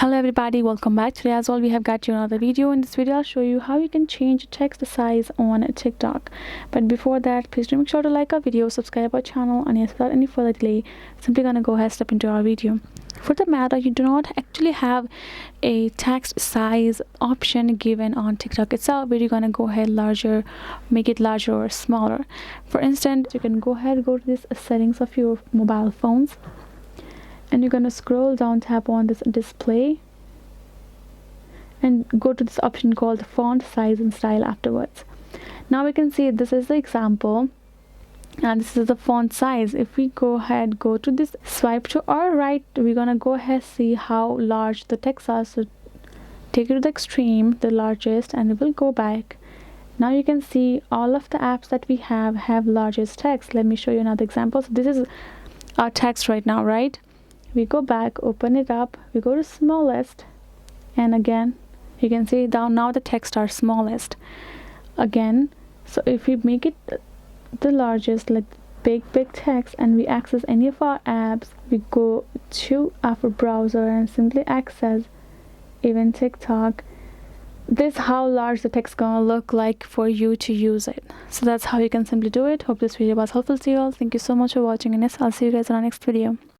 Hello everybody, welcome back. Today as well we have got you another video. In this video I'll show you how you can change text size on TikTok. But before that, please do make sure to like our video, subscribe our channel, and yes, without any further delay, simply gonna go ahead step into our video. For the matter, you do not actually have a text size option given on TikTok itself where you're gonna go ahead make it larger or smaller. For instance, you can go to this settings of your mobile phones, and you're going to scroll down, tap on this display, and go to this option called font size and style afterwards. Now we can see this is the example, and this is the font size. If we go to this, swipe to our right, we're going to go ahead see how large the text are. So take it to the extreme, the largest, and it will go back. Now you can see all of the apps that we have largest text. Let me show you another example. So this is our text right now, right? We go back, open it up, we go to smallest, and again you can see down now the text are smallest again. So if we make it the largest, like big text, and we access any of our apps, we go to our browser and simply access even TikTok. This is how large the text gonna look like for you to use it. So that's how you can simply do it. Hope this video was helpful to you all. Thank you so much for watching, and yes, I'll see you guys in our next video.